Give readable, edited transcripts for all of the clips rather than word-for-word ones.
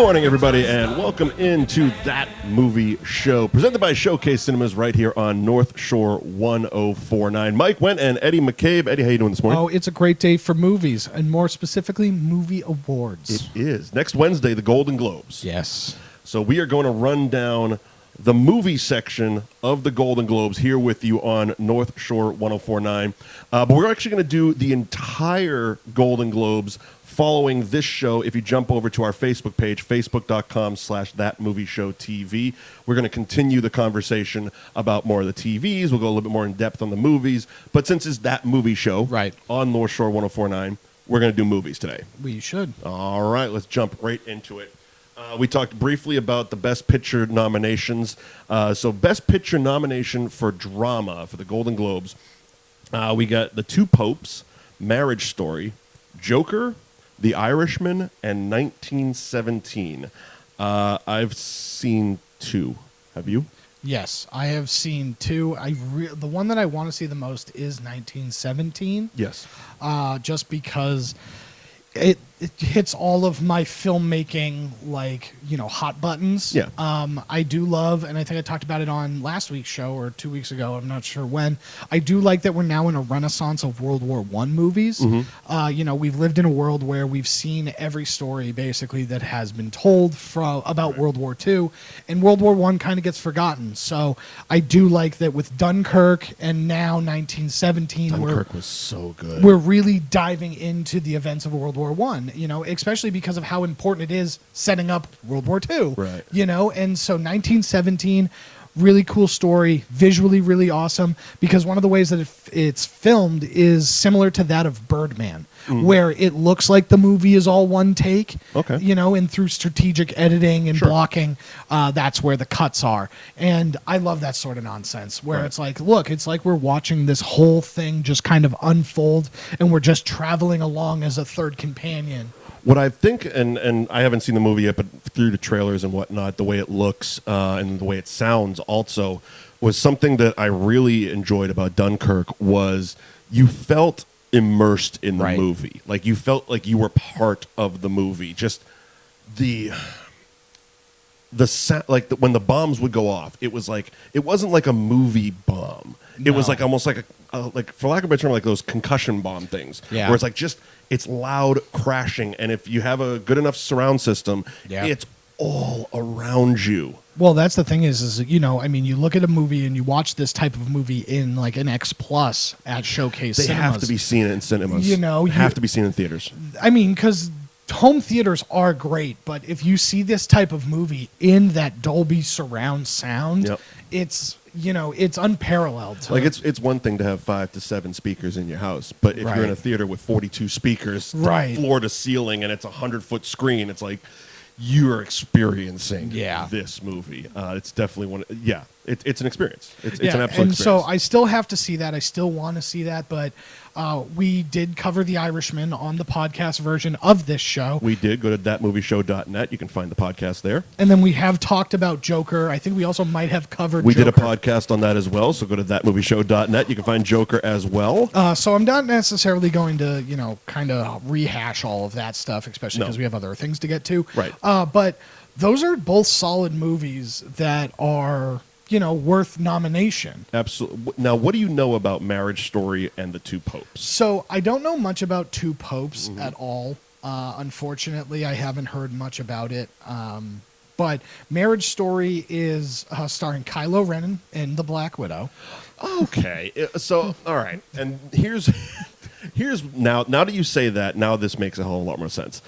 morning, everybody, and welcome into That Movie Show, presented by Showcase Cinemas right here on North Shore 1049. Mike Wendt and Eddie McCabe. Eddie, how you doing this morning? Oh, it's a great day for movies, and more specifically, movie awards. It is. Next Wednesday, the Golden Globes. Yes. So we are going to run down the movie section of the Golden Globes here with you on North Shore 1049. But we're actually going to do the entire Golden Globes following this show. If you jump over to our Facebook page, facebook.com/thatmovieshowtv, we're going to continue the conversation about more of the TVs. We'll go a little bit more in depth on the movies. But since it's That Movie Show right on North Shore 1049, we're going to do movies today. We should. All right, let's jump right into it. We talked briefly about the Best Picture nominations. So Best Picture nomination for drama for the Golden Globes. We got The Two Popes, Marriage Story, Joker, The Irishman, and 1917. I've seen two. Have you? Yes, I have seen two. The one that I want to see the most is 1917. Yes. Just because it hits all of my filmmaking, hot buttons. Yeah. I do love, and I think I talked about it on last week's show or 2 weeks ago, I'm not sure when. I do like that we're now in a renaissance of World War I movies. Mm-hmm. We've lived in a world where we've seen every story basically that has been told about World War II, and World War I kind of gets forgotten. So I do like that with Dunkirk and now 1917. Dunkirk was so good. We're really diving into the events of World War I. Especially because of how important it is setting up World War II. Right. And so 1917, really cool story, visually really awesome, because one of the ways that it's filmed is similar to that of Birdman, where it looks like the movie is all one take. Okay. And through strategic editing and blocking, that's where the cuts are. And I love that sort of nonsense, where it's like, look, it's like we're watching this whole thing just kind of unfold, and we're just traveling along as a third companion. What I think, and I haven't seen the movie yet, but through the trailers and whatnot, the way it looks and the way it sounds also was something that I really enjoyed about Dunkirk was you felt immersed in the movie. Like you felt like you were part of the movie. Just the sound, when the bombs would go off, it wasn't like a movie bomb. It was like almost like for lack of a better term, like those concussion bomb things. Yeah. Where it's it's loud crashing, and if you have a good enough surround system, it's all around you. Well, that's the thing is you look at a movie and you watch this type of movie in like an X Plus at Showcase Cinemas. They have to be seen in cinemas. They have to be seen in theaters. Because home theaters are great, but if you see this type of movie in that Dolby surround sound, it's unparalleled. It's one thing to have 5 to 7 speakers in your house, but if you're in a theater with 42 speakers, floor to ceiling, and it's a 100-foot screen, it's like you're experiencing this movie. It's definitely one. Yeah, it's an experience. It's an absolute experience. And so I still have to see that. I still want to see that, but we did cover The Irishman on the podcast version of this show. We did. Go to thatmovieshow.net. You can find the podcast there. And then we have talked about Joker. I think we also might have covered We Joker. did a podcast on that as well, so go to thatmovieshow.net. You can find Joker as well. So I'm not necessarily going to, kind of rehash all of that stuff, especially because we have other things to get to. Right. But those are both solid movies that are worth nomination. Absolutely. Now, what do you know about Marriage Story and The Two Popes? So I don't know much about Two Popes at all. Unfortunately, I haven't heard much about it. But Marriage Story is starring Kylo Ren and the Black Widow. Okay. So, all right. And here's now that you say that, now this makes a whole lot more sense.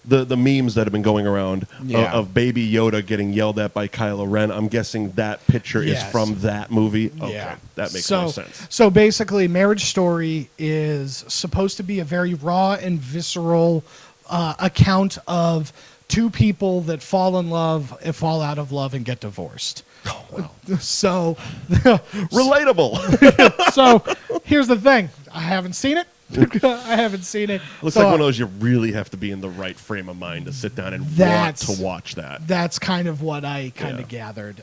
The memes that have been going around of Baby Yoda getting yelled at by Kylo Ren, I'm guessing that picture is from that movie. Okay, that makes more sense. So basically, Marriage Story is supposed to be a very raw and visceral account of two people that fall in love, fall out of love, and get divorced. Oh, wow. So relatable. So here's the thing. I haven't seen it. I haven't seen it. Looks like one of those you really have to be in the right frame of mind to sit down and want to watch that. That's kind of what I kind of gathered.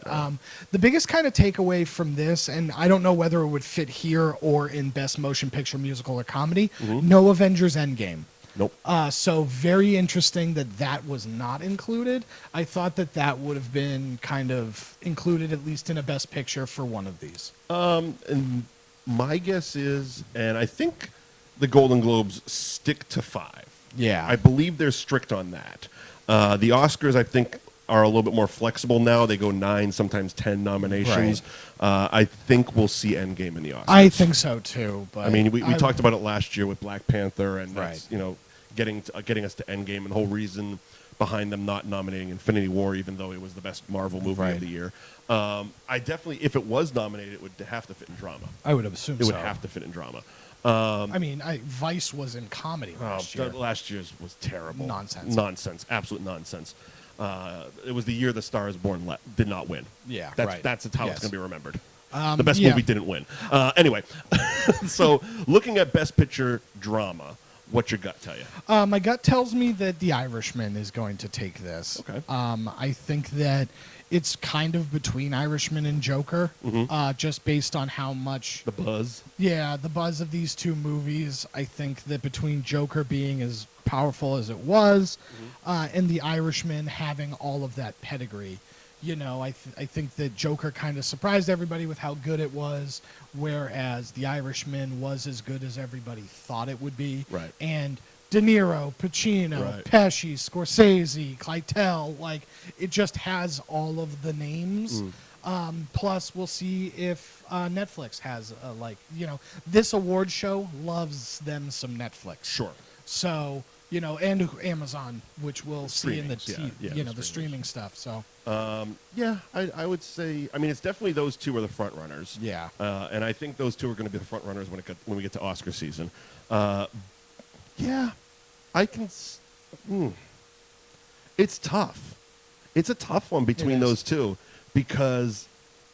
The biggest kind of takeaway from this, and I don't know whether it would fit here or in Best Motion Picture, Musical, or Comedy, no Avengers Endgame. Nope. So very interesting that was not included. I thought that would have been kind of included at least in a Best Picture for one of these. And my guess is, and I think the Golden Globes stick to 5. Yeah. I believe they're strict on that. The Oscars, I think, are a little bit more flexible now. They go 9, sometimes 10 nominations. Right. I think we'll see Endgame in the Oscars. I think so too. But I mean, we talked about it last year with Black Panther, and that's, Right. getting us to Endgame, and the whole reason behind them not nominating Infinity War, even though it was the best Marvel movie Right. of the year. I definitely, if it was nominated, it would have to fit in drama. I would assume It so. would have to fit in drama. I mean, Vice was in comedy last year. Last year's was terrible. Nonsense. Absolute nonsense. It was the year The Star is Born did not win. Yeah, that's right. That's how Yes. it's going to be remembered. The best yeah. movie didn't win. Anyway, so looking at Best Picture drama, what's your gut tell you? My gut tells me that The Irishman is going to take this. Okay. I think that it's kind of between Irishman and Joker, just based on how much The buzz. Yeah, the buzz of these two movies. I think that between Joker being as powerful as it was, and The Irishman having all of that pedigree, I think that Joker kind of surprised everybody with how good it was, whereas The Irishman was as good as everybody thought it would be. Right. And De Niro, Pacino, Right. Pesci, Scorsese, Keitel, like it just has all of the names. Plus, we'll see if Netflix has this award show loves them some Netflix. Sure. So and Amazon, which we'll see in the the streaming stuff. So I would say. I mean, it's definitely those two are the front runners. Yeah. And I think those two are going to be the front runners when we get to Oscar season. I can. It's tough. It's a tough one between those two because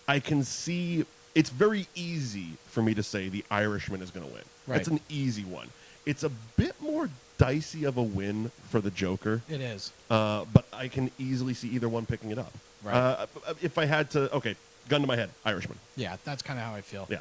I can see it's very easy for me to say The Irishman is going to win. Right. It's an easy one. It's a bit more dicey of a win for the Joker. it is. But I can easily see either one picking it up. Right. If I had to, gun to my head, Irishman. Yeah, that's kind of how I feel. Yeah.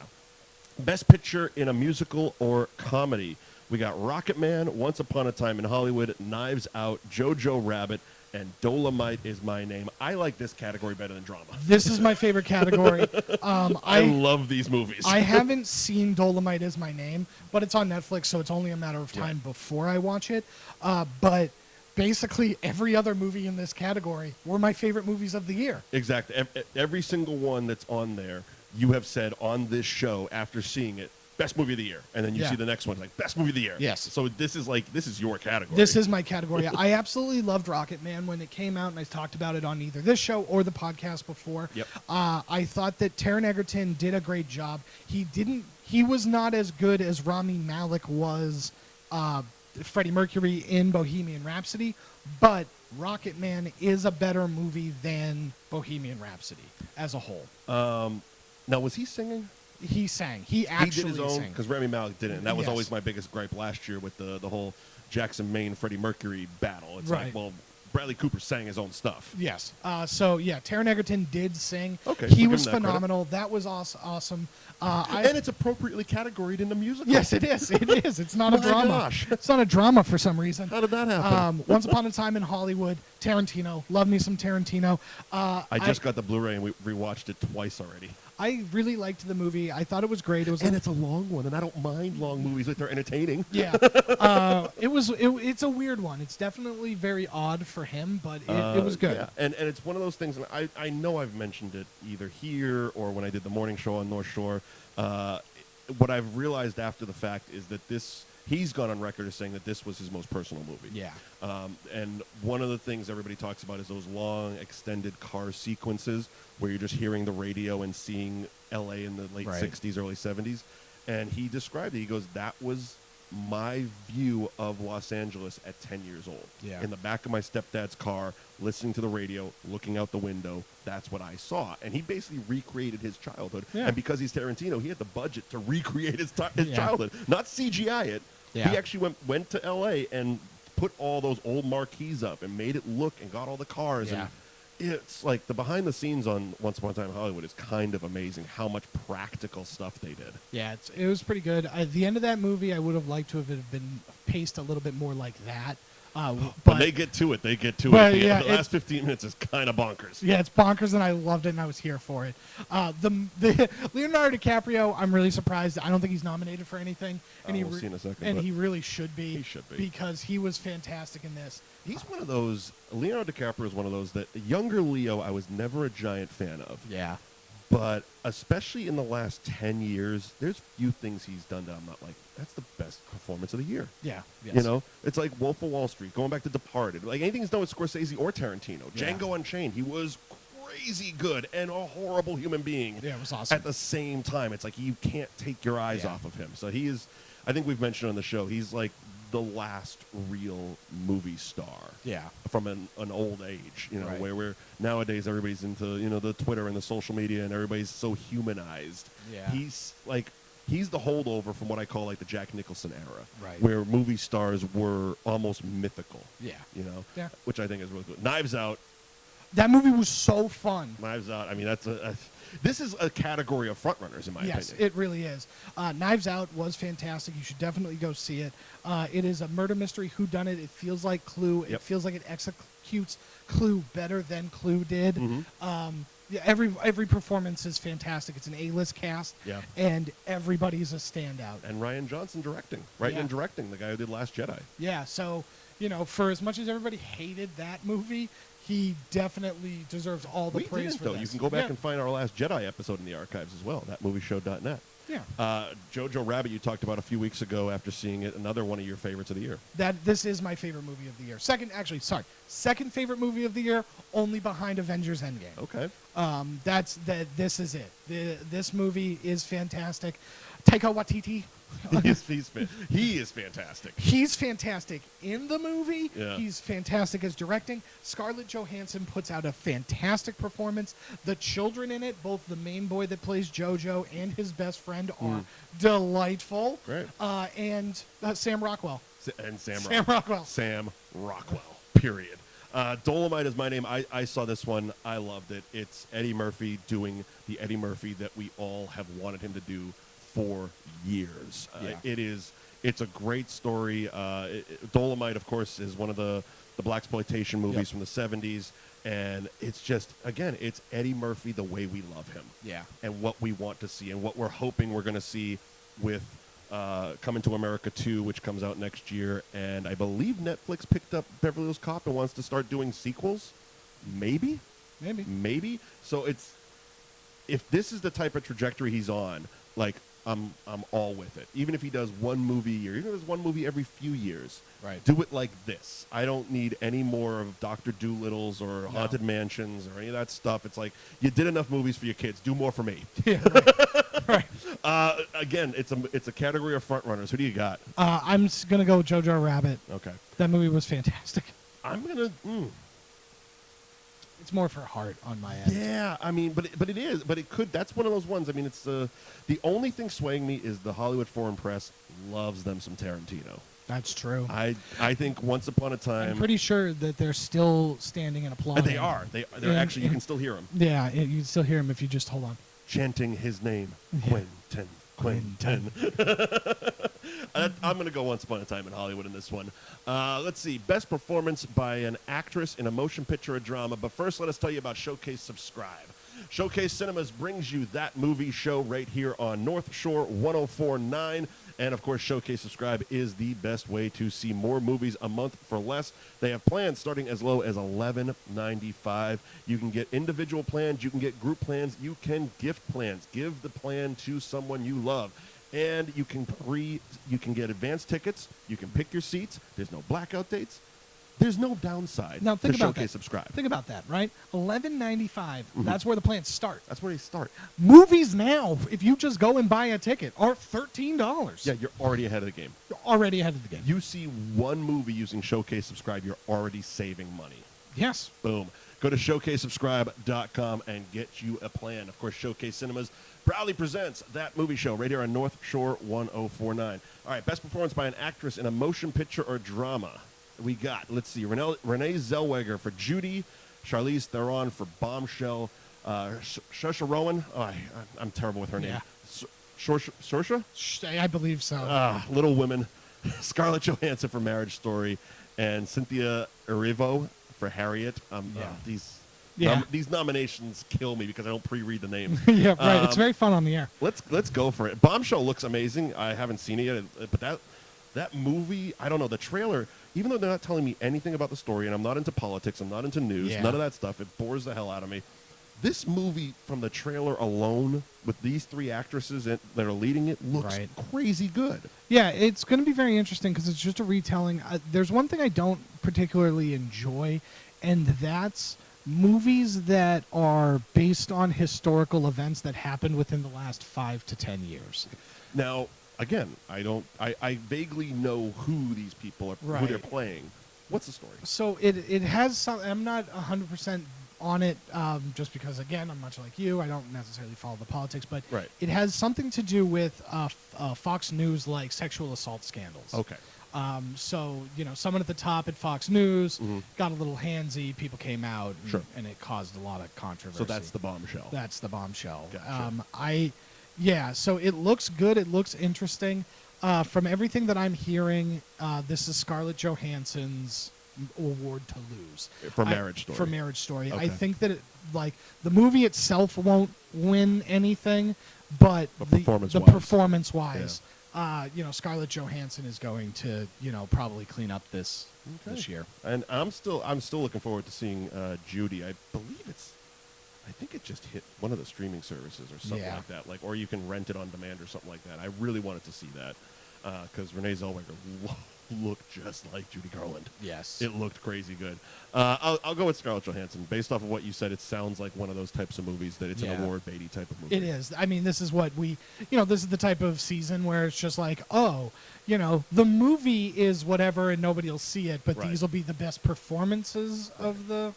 Best Picture in a musical or comedy. We got Rocket Man, Once Upon a Time in Hollywood, Knives Out, Jojo Rabbit, and Dolomite Is My Name. I like this category better than drama. This is my favorite category. I love these movies. I haven't seen Dolomite Is My Name, but it's on Netflix, so it's only a matter of time before I watch it. But basically, every other movie in this category were my favorite movies of the year. Exactly. Every single one that's on there, you have said on this show after seeing it, best movie of the year. And then you see the next one, like, best movie of the year. Yes. So this is your category. This is my category. I absolutely loved Rocket Man when it came out, and I talked about it on either this show or the podcast before. Yep. I thought that Taron Egerton did a great job. He was not as good as Rami Malek was Freddie Mercury in Bohemian Rhapsody, but Rocket Man is a better movie than Bohemian Rhapsody as a whole. Now, was he singing? He sang. He actually did his own sang. because Rami Malek didn't. And that was Yes. always my biggest gripe last year with the whole Jackson Maine Freddie Mercury battle. It's Right. like, well, Bradley Cooper sang his own stuff. Yes. Taron Egerton did sing. Okay, He we'll was give him that phenomenal. That was awesome. And it's appropriately categoried in the musical. Yes, it is. It is. It's not a My drama. gosh. It's not a drama for some reason. How did that happen? Once Upon a Time in Hollywood, Tarantino. Love me some Tarantino. I just got the Blu-ray and we rewatched it twice already. I really liked the movie. I thought it was great. It was And it's a long one, and I don't mind long movies if they're entertaining. yeah. It's a weird one. It's definitely very odd for him, but it was good. Yeah. And it's one of those things, and I know I've mentioned it either here or when I did the morning show on North Shore. What I've realized after the fact is that he's gone on record as saying that this was his most personal movie. Yeah. And one of the things everybody talks about is those long, extended car sequences where you're just hearing the radio and seeing L.A. in the late Right. 60s, early 70s. And he described it. He goes, that was my view of Los Angeles at 10 years old. Yeah. In the back of my stepdad's car, listening to the radio, looking out the window. That's what I saw. And he basically recreated his childhood. Yeah. And because he's Tarantino, he had the budget to recreate his Yeah. childhood, not CGI it. Yeah. He actually went to L.A. and put all those old marquees up and made it look and got all the cars. Yeah. it's like the behind the scenes on Once Upon a Time in Hollywood is kind of amazing how much practical stuff they did. Yeah, it was pretty good. At the end of that movie, I would have liked to have been paced a little bit more like that. When they get to it, they get to it. But, The yeah, last 15 minutes is kind of bonkers. Yeah, it's bonkers, and I loved it, and I was here for it. The Leonardo DiCaprio, I'm really surprised. I don't think he's nominated for anything, and We'll see in a second, and but he really should be. he should be. Because he was fantastic in this. He's one of those. Leonardo DiCaprio is one of those that younger Leo I was never a giant fan of. Yeah. But especially in the last 10 years, there's few things he's done that I'm not like, that's the best performance of the year. Yeah. Yes. You know, it's like Wolf of Wall Street, going back to Departed. Like anything he's done with Scorsese or Tarantino. Yeah. Django Unchained, he was crazy good and a horrible human being. Yeah, it was awesome. At the same time, it's like you can't take your eyes off of him. So he is, I think we've mentioned on the show, he's like the last real movie star. Yeah. From an old age, you know, Right. where nowadays everybody's into, you know, the Twitter and the social media and everybody's so humanized. Yeah. He's the holdover from what I call like the Jack Nicholson era. Right. Where movie stars were almost mythical. Yeah. You know? Yeah. Which I think is really good. Knives Out. That movie was so fun. Knives Out. I mean, this is a category of frontrunners, in my Yes, opinion. it really is. Knives Out was fantastic. You should definitely go see it. It is a murder mystery whodunit. It feels like Clue. It Yep. feels like it executes Clue better than Clue did. Mm-hmm. Yeah, every performance is fantastic. It's an A-list cast, Yeah. and everybody's a standout. And Rian Johnson directing. Writing and directing, the guy who did Last Jedi. Yeah, so, you know, for as much as everybody hated that movie, he definitely deserves all the We praise didn't, for though. this. You can go back Yeah. and find our Last Jedi episode in the archives as well, thatmovieshow.net. Yeah. Jojo Rabbit, you talked about a few weeks ago after seeing it, another one of your favorites of the year. This is my favorite movie of the year. Second favorite movie of the year, only behind Avengers Endgame. Okay. This is it. This movie is fantastic. Taika Waititi, he is fantastic. he's fantastic in the movie. Yeah. He's fantastic as directing. Scarlett Johansson puts out a fantastic performance. The children in it, both the main boy that plays Jojo and his best friend, are delightful. Great. And Sam Rockwell. Sam Rockwell. Sam Rockwell, period. Dolomite is my name. I saw this one. I loved it. It's Eddie Murphy doing the Eddie Murphy that we all have wanted him to do for years. Yeah. It's a great story. Dolomite, of course, is one of the blaxploitation movies from the 70s. And it's just, again, it's Eddie Murphy the way we love him. Yeah. And what we want to see and what we're hoping we're going to see with Coming to America 2, which comes out next year. And I believe Netflix picked up Beverly Hills Cop and wants to start doing sequels. Maybe. So if this is the type of trajectory he's on, like, I'm all with it. Even if he does one movie a year, even if it's one movie every few years, Right. do it like this. I don't need any more of Dr. Doolittles or Haunted Mansions or any of that stuff. It's like, you did enough movies for your kids. Do more for me. Yeah, right. Again, it's a category of frontrunners. Who do you got? I'm going to go with Jojo Rabbit. Okay. That movie was fantastic. I'm going to... It's more for heart on my end. Yeah, I mean, but it is. But it could... That's one of those ones. I mean, it's the only thing swaying me is the Hollywood Foreign Press loves them some Tarantino. That's true. I think Once Upon a Time... I'm pretty sure that they're still standing and applauding. They are. They're actually... You can still hear them. Yeah, you can still hear him if you just hold on. Chanting his name. Yeah. Quentin. I'm going to go Once Upon a Time in Hollywood in this one. Let's see. Best performance by an actress in a motion picture or drama. But first, let us tell you about Showcase Subscribe. Showcase Cinemas brings you that movie show right here on North Shore 104.9. And, of course, Showcase Subscribe is the best way to see more movies a month for less. They have plans starting as low as $11.95. You can get individual plans. You can get group plans. You can gift plans. Give the plan to someone you love. And you can get advance tickets. You can pick your seats. There's no blackout dates. There's no downside Now, think to about Showcase that. Subscribe. Think about that, right? $11.95. That's where the plans start. That's where they start. Movies now, if you just go and buy a ticket, are $13. Yeah, you're already ahead of the game. You're already ahead of the game. You see one movie using Showcase Subscribe, you're already saving money. Yes. Boom. Go to showcasesubscribe.com and get you a plan. Of course, Showcase Cinemas proudly presents that movie show right here on North Shore 104.9. All right, best performance by an actress in a motion picture or drama. We got, let's see, Renee Zellweger for Judy, Charlize Theron for Bombshell. Saoirse Ronan. Oh, I'm terrible with her name. Saoirse? I believe so. Little Women. Scarlett Johansson for Marriage Story, and Cynthia Erivo for Harriet. These nominations kill me because I don't pre-read the names. Yeah, right. It's very fun on the air. Let's go for it. Bombshell looks amazing. I haven't seen it yet, but that movie, I don't know, the trailer, even though they're not telling me anything about the story, and I'm not into politics, I'm not into news, none of that stuff, it bores the hell out of me. This movie, from the trailer alone, with these three actresses that are leading it, looks crazy good. Yeah, it's going to be very interesting because it's just a retelling. There's one thing I don't particularly enjoy, and that's movies that are based on historical events that happened within the last 5 to 10 years. Now, again, I vaguely know who these people are, who they're playing. What's the story? So it has some. I'm not 100% on it, just because, again, I'm much like you. I don't necessarily follow the politics, but it has something to do with Fox News, like sexual assault scandals. Okay. So, someone at the top at Fox News got a little handsy. People came out, and it caused a lot of controversy. So that's the Bombshell. That's the Bombshell. Gotcha. So it looks good. It looks interesting. From everything that I'm hearing, this is Scarlett Johansson's award to lose for Marriage Story. For Marriage Story, okay. I think that the movie itself won't win anything, but the performance-wise, Scarlett Johansson is going to probably clean up this year. And I'm still looking forward to seeing Judy. I think it just hit one of the streaming services or something like that, or you can rent it on demand or something like that. I really wanted to see that because Renee Zellweger looked just like Judy Garland. Yes, it looked crazy good. I'll go with Scarlett Johansson. Based off of what you said, it sounds like one of those types of movies that it's an award-baity type of movie. It is. I mean, this is what this is the type of season where it's just like, the movie is whatever and nobody will see it, but these will be the best performances of the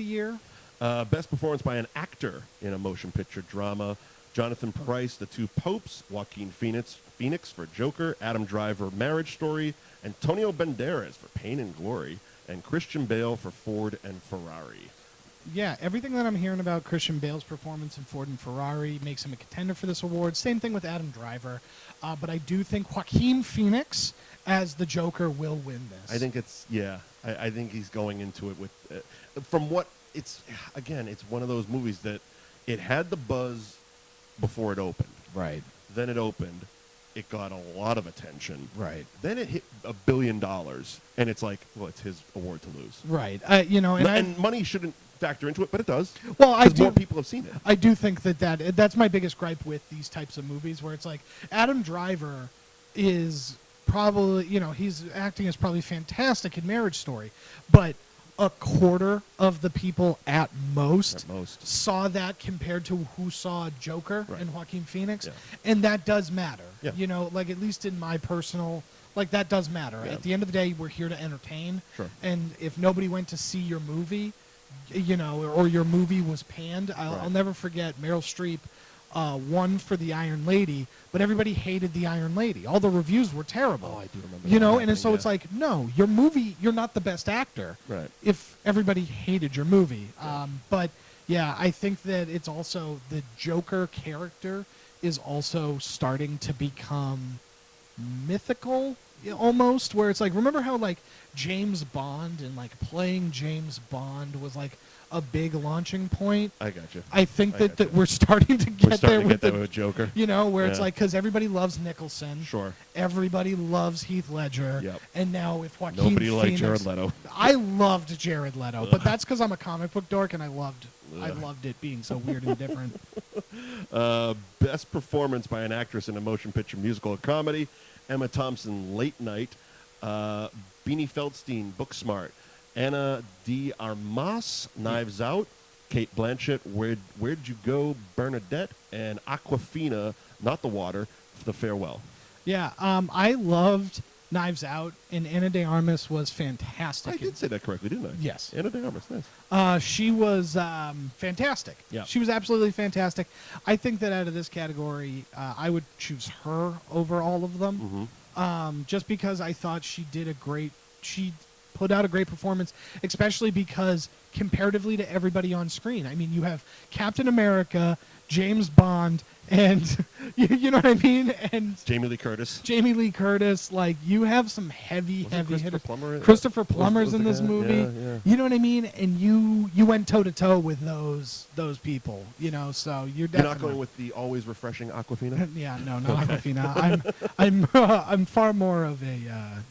year. Best performance by an actor in a motion picture drama. Jonathan Pryce, The Two Popes, Joaquin Phoenix for Joker, Adam Driver, Marriage Story, Antonio Banderas for Pain and Glory, and Christian Bale for Ford and Ferrari. Yeah, everything that I'm hearing about Christian Bale's performance in Ford and Ferrari makes him a contender for this award. Same thing with Adam Driver. But I do think Joaquin Phoenix as the Joker will win this. I think I think he's going into it with, from what it's one of those movies that it had the buzz before it opened. Right. Then it opened. It got a lot of attention. Right. Then it hit $1 billion, and it's like, well, it's his award to lose. Right. And money shouldn't factor into it, but it does. Well, more people have seen it. I do think that's my biggest gripe with these types of movies, where it's like Adam Driver is probably, his acting is probably fantastic in Marriage Story, but a quarter of the people at most saw that compared to who saw Joker and Joaquin Phoenix, and that does matter. Yeah. At least in my personal, that does matter. Yeah. At the end of the day, we're here to entertain, Sure. and if nobody went to see your movie, or your movie was panned, I'll never forget Meryl Streep won for The Iron Lady, but everybody hated The Iron Lady. All the reviews were terrible. Oh, I do remember that. So it's like, no, your movie, you're not the best actor. Right. If everybody hated your movie. But yeah, I think that it's also the Joker character is also starting to become mythical almost, where it's like, remember how James Bond and playing James Bond was a big launching point. I got you. I think that we're starting to get there with Joker. Where it's because everybody loves Nicholson. Sure. Everybody loves Heath Ledger. Yep. And now if Joaquin Nobody Phoenix, liked Jared Leto. I loved Jared Leto, but that's because I'm a comic book dork and I loved it being so weird and different. Best performance by an actress in a motion picture, musical, or comedy. Emma Thompson, Late Night. Beanie Feldstein, Booksmart. Anna de Armas, Knives Out. Kate Blanchett, Where'd You Go, Bernadette. And Aquafina, Not the Water, The Farewell. Yeah, I loved Knives Out, and Anna de Armas was fantastic. I did say that correctly, didn't I? Yes. Anna de Armas, nice. She was fantastic. Yeah. She was absolutely fantastic. I think that out of this category, I would choose her over all of them, just because I thought she put out a great performance, especially because comparatively to everybody on screen, I mean, you have Captain America, James Bond, and you know what I mean, and Jamie Lee Curtis. Like, you have some heavy hitters. Plummer? Christopher Plummer's in this guy? movie. Yeah. You know what I mean, and you went toe to toe with those people. You know, so you're definitely not going with the always refreshing Aquafina. Yeah, no, Aquafina. I'm far more of a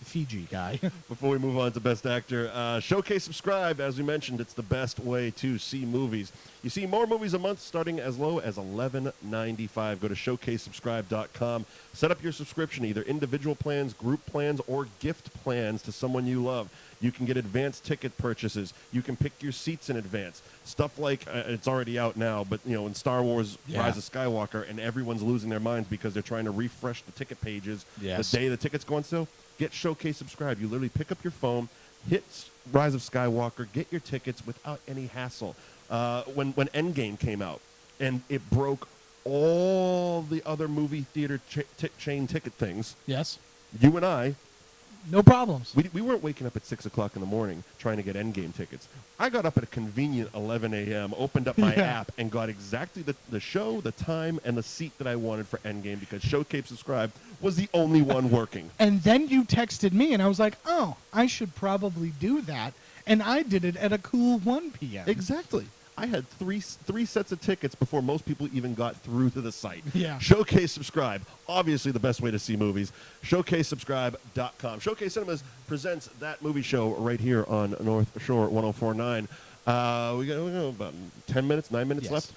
Fiji guy. Before we move on to Best Actor, Showcase Subscribe. As we mentioned, it's the best way to see movies. You see more movies a month starting as low as $11.95. Go to showcasesubscribe.com. Set up your subscription, either individual plans, group plans, or gift plans to someone you love. You can get advanced ticket purchases. You can pick your seats in advance. Stuff like, it's already out now, but in Star Wars Rise of Skywalker, and everyone's losing their minds because they're trying to refresh the ticket pages the day the tickets go on sale. Get Showcase Subscribe. You literally pick up your phone, hit Rise of Skywalker, get your tickets without any hassle. When Endgame came out, and it broke all the other movie theater chain ticket things. Yes. You and I, no problems. We weren't waking up at 6 o'clock in the morning trying to get Endgame tickets. I got up at a convenient 11 a.m., opened up my app, and got exactly the show, the time, and the seat that I wanted for Endgame because Showcase Subscribe was the only one working. And then you texted me, and I was like, oh, I should probably do that. And I did it at a cool 1 p.m. Exactly. I had three sets of tickets before most people even got through to the site. Yeah. Showcase Subscribe, obviously the best way to see movies. ShowcaseSubscribe.com. Showcase Cinemas presents that movie show right here on North Shore 104.9. We got about 10 minutes, 9 minutes left.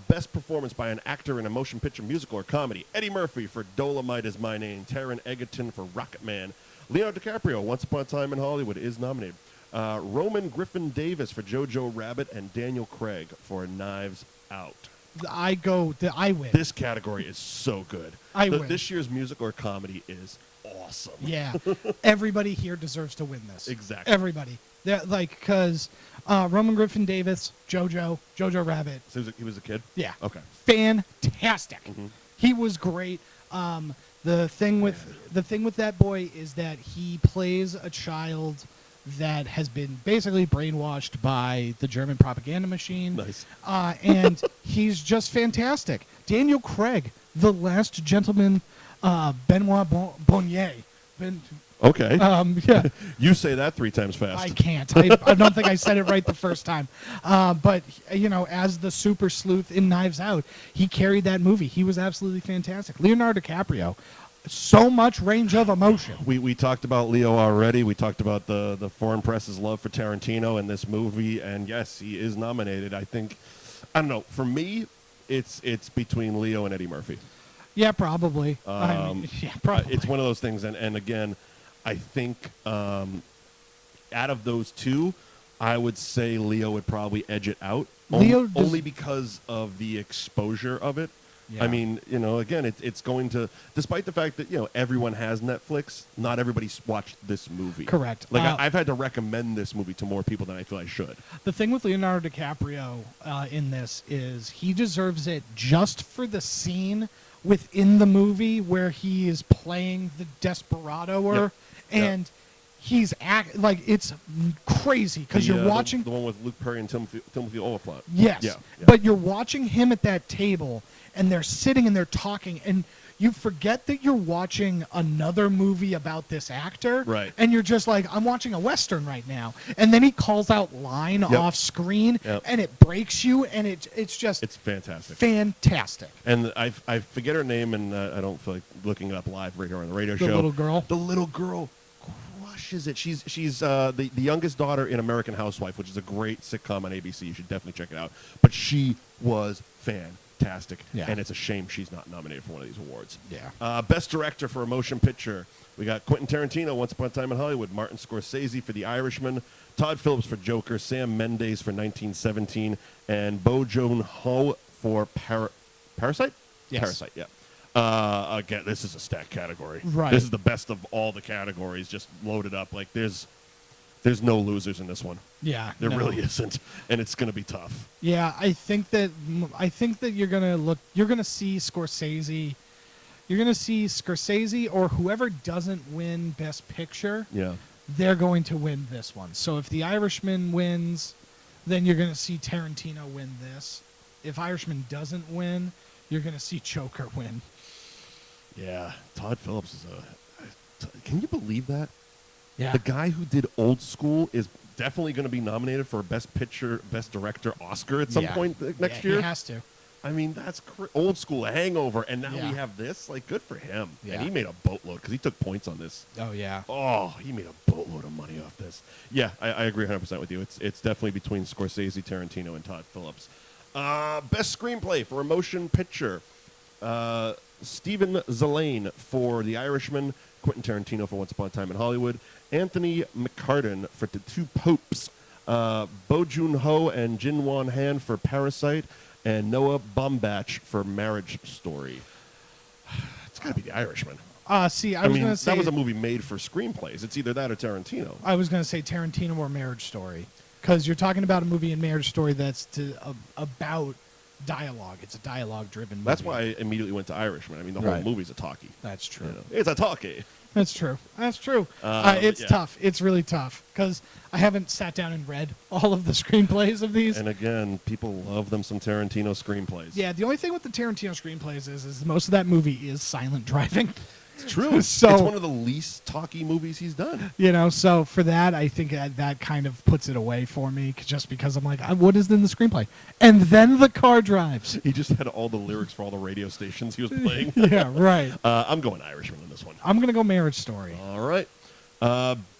Best performance by an actor in a motion picture, musical, or comedy. Eddie Murphy for Dolomite Is My Name. Taron Egerton for Rocket Man. Leonardo DiCaprio, Once Upon a Time in Hollywood, is nominated. Roman Griffin Davis for Jojo Rabbit, and Daniel Craig for Knives Out. I win. This category is so good. I win. This year's musical or comedy is awesome. Yeah. Everybody here deserves to win this. Exactly. Everybody. Because Roman Griffin Davis, Jojo Rabbit. So he was a kid? Yeah. Okay. Fantastic. Mm-hmm. He was great. The thing with that boy is that he plays a child that has been basically brainwashed by the German propaganda machine. Nice. And he's just fantastic. Daniel Craig, The Last Gentleman, Benoit Bonnier. Okay. Yeah. You say that 3 times fast. I can't. I don't think I said it right the first time. But, as the super sleuth in Knives Out, he carried that movie. He was absolutely fantastic. Leonardo DiCaprio, so much range of emotion. We talked about Leo already. We talked about the foreign press's love for Tarantino and this movie, and yes, he is nominated. I don't know. For me, it's between Leo and Eddie Murphy. Yeah, probably. Probably. It's one of those things, and again, I think out of those two, I would say Leo would probably edge it out. Only because of the exposure of it. Yeah. I mean, again, it's going to, despite the fact that, everyone has Netflix, not everybody's watched this movie. Correct. Like, I've had to recommend this movie to more people than I feel I should. The thing with Leonardo DiCaprio in this is he deserves it just for the scene within the movie where he is playing the desperado, and he's it's crazy because you're watching the one with Luke Perry and Timothy Olyphant. Yes, yeah. But you're watching him at that table, and they're sitting and they're talking, and you forget that you're watching another movie about this actor, right? And you're just like, I'm watching a Western right now, and then he calls out line off screen, and it breaks you, and it's fantastic, fantastic. And I forget her name, and I don't feel like looking it up live right here on the radio show. The little girl. Crushes it. She's the youngest daughter in American Housewife, which is a great sitcom on ABC. You should definitely check it out. But she was fantastic, and it's a shame she's not nominated for one of these awards. Yeah. Best director for a motion picture, we got Quentin Tarantino, Once Upon a Time in Hollywood, Martin Scorsese for The Irishman, Todd Phillips for Joker, Sam Mendes for 1917, and Bong Joon-ho for Parasite? Yes. Parasite, yeah. Again, this is a stacked category. Right. This is the best of all the categories, just loaded up. Like, there's no losers in this one. Yeah, there really isn't, and it's going to be tough. Yeah, I think that you're gonna see Scorsese. You're gonna see Scorsese or whoever doesn't win Best Picture. Yeah. they're going to win this one. So if The Irishman wins, then you're going to see Tarantino win this. If Irishman doesn't win, you're going to see Joker win. Yeah, Todd Phillips is can you believe that? Yeah. The guy who did Old School is definitely going to be nominated for Best Picture, Best Director Oscar at some point next year. He has to. I mean, that's Old School, Hangover, and now Yeah. we have this. Like, good for him. Yeah. And he made a boatload because he took points on this. Oh, yeah. Oh, he made a boatload of money off this. Yeah, I agree 100% with you. It's definitely between Scorsese, Tarantino, and Todd Phillips. Best Screenplay for a Motion Picture. Stephen Zellane for The Irishman, Quentin Tarantino for Once Upon a Time in Hollywood, Anthony McCartan for The Two Popes, Bo Joon-ho and Jin Won Han for Parasite, and Noah Baumbach for Marriage Story. It's got to be The Irishman. See, I was going to say that was a movie made for screenplays. It's either that or Tarantino. I was going to say Tarantino or Marriage Story, because you're talking about a movie in Marriage Story that's about dialogue. It's a dialogue-driven movie. That's why I immediately went to Irishman. I mean, the whole movie's a talkie. That's true. You know? It's a talkie. That's true. That's true. It's tough. It's really tough because I haven't sat down and read all of the screenplays of these. And again, people love them some Tarantino screenplays. Yeah, the only thing with the Tarantino screenplays is most of that movie is silent driving. It's true. So, it's one of the least talky movies he's done. You know, so for that, I think that kind of puts it away for me, just because I'm like, what is in the screenplay? And then the car drives. He just had all the lyrics for all the radio stations he was playing. Yeah, right. I'm going Irishman on this one. I'm going to go Marriage Story. All right.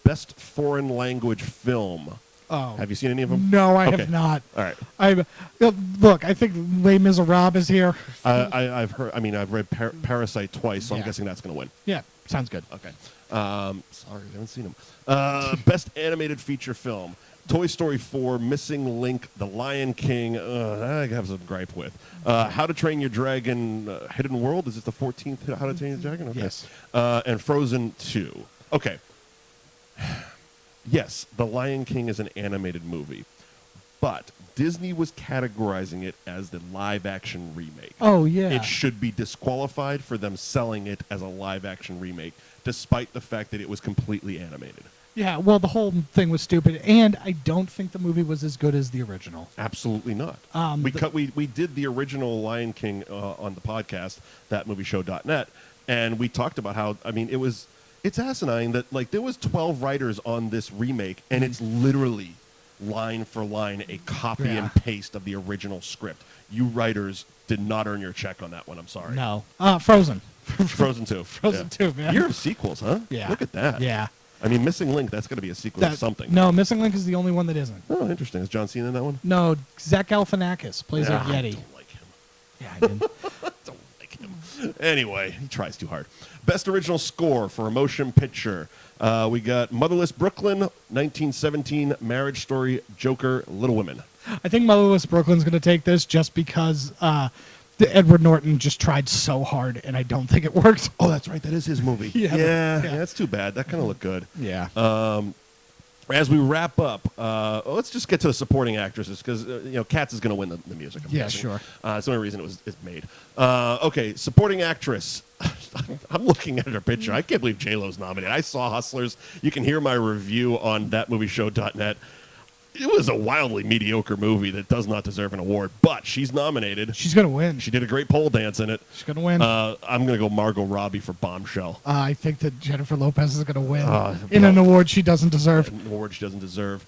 Best foreign language film. Oh. Have you seen any of them? No, I have not. All right. Look, I think Les Miserables is here. I've heard. I mean, I've read Parasite twice, so I'm guessing that's going to win. Yeah, sounds good. Okay. Sorry, I haven't seen them. Best animated feature film. Toy Story 4, Missing Link, The Lion King. I have some gripe with. How to Train Your Dragon, Hidden World. Is it the 14th How to Train Your Dragon? Okay. Yes. And Frozen 2. Okay. Yes, The Lion King is an animated movie, but Disney was categorizing it as the live-action remake. Oh, yeah. It should be disqualified for them selling it as a live-action remake, despite the fact that it was completely animated. Yeah, well, the whole thing was stupid, and I don't think the movie was as good as the original. Absolutely not. We did the original Lion King on the podcast, thatmovieshow.net, and we talked about how, I mean, it's asinine that, like, there was 12 writers on this remake, and it's literally line for line a copy and paste of the original script. You writers did not earn your check on that one. I'm sorry. No. Frozen. Frozen 2. Frozen 2, man. Year of sequels, huh? Yeah. Look at that. Yeah. I mean, Missing Link, that's going to be a sequel to something. No, Missing Link is the only one that isn't. Oh, interesting. Is John Cena in that one? No, Zach Galifianakis plays a Yeti. I don't like him. Yeah, I didn't. Don't like him. Anyway, he tries too hard. Best original score for a motion picture. We got Motherless Brooklyn, 1917, Marriage Story, Joker, Little Women. I think Motherless Brooklyn's going to take this just because Edward Norton just tried so hard, and I don't think it worked. Oh, that's right. That is his movie. Yeah, that's too bad. That kind of looked good. Yeah. As we wrap up, let's just get to the supporting actresses because Cats is going to win the music. I'm guessing. Sure. It's the only reason it's made. Okay, supporting actress. I'm looking at her picture. I can't believe J-Lo's nominated. I saw Hustlers. You can hear my review on thatmovieshow.net. It was a wildly mediocre movie that does not deserve an award, but she's nominated. She's going to win. She did a great pole dance in it. She's going to win. I'm going to go Margot Robbie for Bombshell. I think that Jennifer Lopez is going to win in an award she doesn't deserve. An award she doesn't deserve.